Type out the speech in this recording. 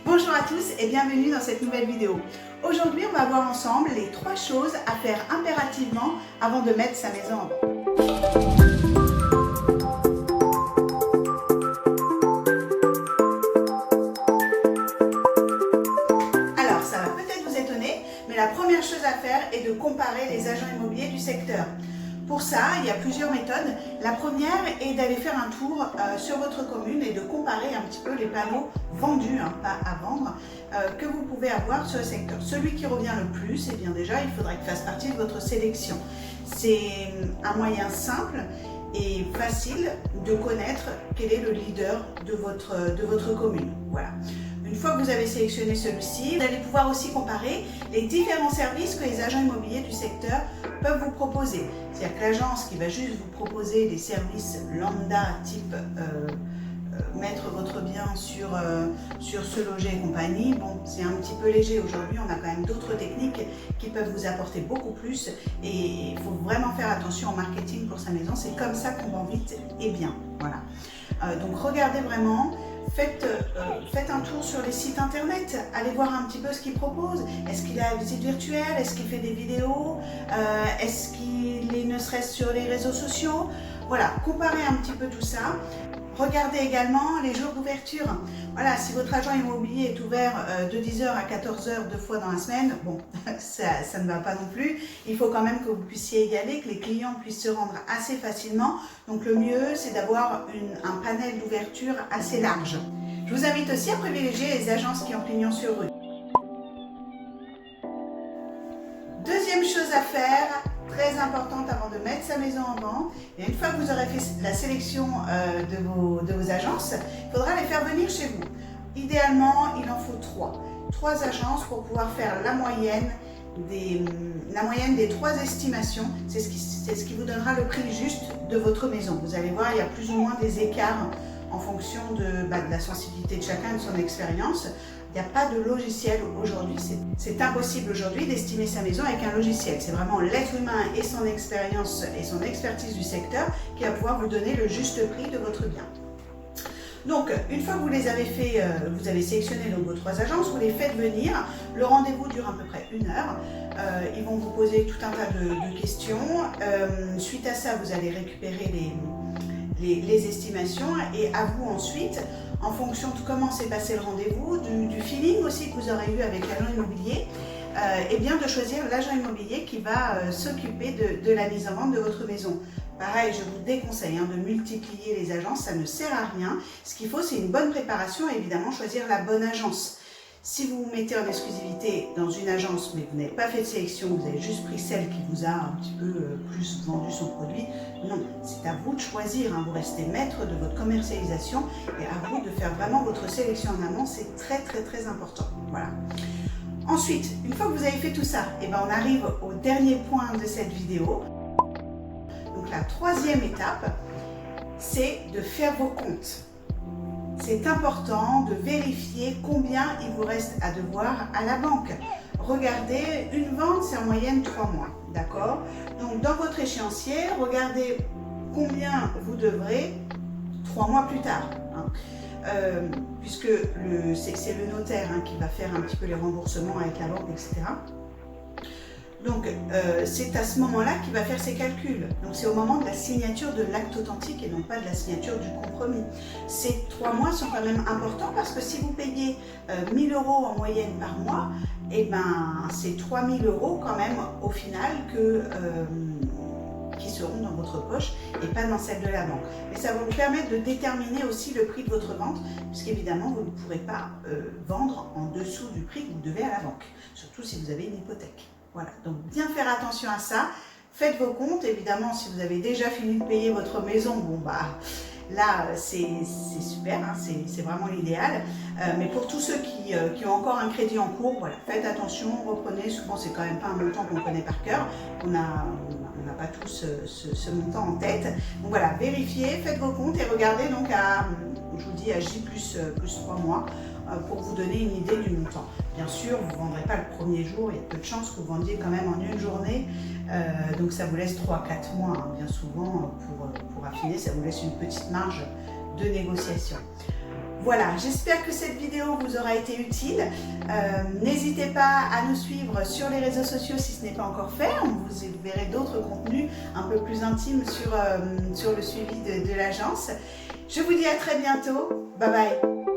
Bonjour à tous et bienvenue dans cette nouvelle vidéo. Aujourd'hui, on va voir ensemble les 3 choses à faire impérativement avant de mettre sa maison en vente. Alors, ça va peut-être vous étonner, mais la première chose à faire est de comparer les agents immobiliers du secteur. Pour ça, il y a plusieurs méthodes. La première est d'aller faire un tour sur votre commune et de comparer un petit peu les panneaux vendus, pas à vendre, que vous pouvez avoir sur le secteur. Celui qui revient le plus, eh bien déjà, il faudrait qu'il fasse partie de votre sélection. C'est un moyen simple et facile de connaître quel est le leader de votre commune. Voilà. Une fois que vous avez sélectionné celui-ci, vous allez pouvoir aussi comparer les différents services que les agents immobiliers du secteur peuvent vous proposer. C'est-à-dire que l'agence qui va juste vous proposer des services lambda type mettre votre bien sur Se Loger et compagnie, bon, c'est un petit peu léger. Aujourd'hui, on a quand même d'autres techniques qui peuvent vous apporter beaucoup plus et il faut vraiment faire attention au marketing pour sa maison. C'est comme ça qu'on vend vite et bien. Voilà. Donc regardez vraiment. Faites un tour sur les sites internet, allez voir un petit peu ce qu'il propose. Est-ce qu'il a la visite virtuelle? Est-ce qu'il fait des vidéos? Est-ce qu'il est ne serait-ce sur les réseaux sociaux? Voilà, comparez un petit peu tout ça. Regardez également les jours d'ouverture. Voilà, si votre agent immobilier est ouvert de 10h à 14h 2 fois dans la semaine, bon, ça ne va pas non plus. Il faut quand même que vous puissiez y aller, que les clients puissent se rendre assez facilement. Donc le mieux, c'est d'avoir un panel d'ouverture assez large. Je vous invite aussi à privilégier les agences qui ont pignon sur rue. Deuxième chose à faire, très importante avant de mettre sa maison en vente, et une fois que vous aurez fait la sélection de vos agences, il faudra les faire venir chez vous. Idéalement, il en faut 3. 3 agences pour pouvoir faire la moyenne des 3 estimations. C'est ce qui vous donnera le prix juste de votre maison. Vous allez voir, il y a plus ou moins des écarts en fonction de la sensibilité de chacun, de son expérience. Il n'y a pas de logiciel aujourd'hui, c'est impossible aujourd'hui d'estimer sa maison avec un logiciel. C'est vraiment l'être humain et son expérience et son expertise du secteur qui va pouvoir vous donner le juste prix de votre bien. Donc, une fois que vous les avez fait, vous avez sélectionné vos 3 agences, vous les faites venir. Le rendez-vous dure à peu près 1 heure. Ils vont vous poser tout un tas de questions. Suite à ça, vous allez récupérer les estimations et à vous ensuite, en fonction de comment s'est passé le rendez-vous, du feeling aussi que vous aurez eu avec l'agent immobilier, et bien de choisir l'agent immobilier qui va s'occuper de la mise en vente de votre maison. Pareil, je vous déconseille de multiplier les agences, ça ne sert à rien. Ce qu'il faut, c'est une bonne préparation et évidemment choisir la bonne agence. Si vous vous mettez en exclusivité dans une agence, mais vous n'avez pas fait de sélection, vous avez juste pris celle qui vous a un petit peu plus vendu son produit, non, c'est à vous de choisir. Vous restez maître de votre commercialisation et à vous de faire vraiment votre sélection en amont, c'est très très très important. Voilà. Ensuite, une fois que vous avez fait tout ça, on arrive au dernier point de cette vidéo. Donc la 3e étape, c'est de faire vos comptes. C'est important de vérifier combien il vous reste à devoir à la banque. Regardez, une vente, c'est en moyenne 3 mois, d'accord? Donc, dans votre échéancier, regardez combien vous devrez 3 mois plus tard. Puisque c'est le notaire qui va faire un petit peu les remboursements avec la banque, etc. Donc, c'est à ce moment-là qu'il va faire ses calculs. Donc, c'est au moment de la signature de l'acte authentique et non pas de la signature du compromis. Ces 3 mois sont quand même importants parce que si vous payez 1 000 € en moyenne par mois, c'est 3 000 € quand même au final qui seront dans votre poche et pas dans celle de la banque. Mais ça va vous permettre de déterminer aussi le prix de votre vente, puisqu'évidemment, vous ne pourrez pas vendre en dessous du prix que vous devez à la banque, surtout si vous avez une hypothèque. Voilà, donc bien faire attention à ça. Faites vos comptes, évidemment, si vous avez déjà fini de payer votre maison, là, c'est super, c'est vraiment l'idéal. Mais pour tous ceux qui ont encore un crédit en cours, voilà, faites attention, reprenez. Souvent, c'est quand même pas un montant qu'on connaît par cœur. On n'a pas tous ce montant en tête. Donc voilà, vérifiez, faites vos comptes et regardez donc je vous dis à J plus 3 mois pour vous donner une idée du montant. Bien sûr, vous ne vendrez pas le premier jour, il y a peu de chances que vous vendiez quand même en une journée. Donc ça vous laisse 3-4 mois, bien souvent, pour affiner, ça vous laisse une petite marge de négociation. Voilà, j'espère que cette vidéo vous aura été utile. N'hésitez pas à nous suivre sur les réseaux sociaux si ce n'est pas encore fait. Vous verrez d'autres contenus un peu plus intimes sur le suivi de l'agence. Je vous dis à très bientôt. Bye bye.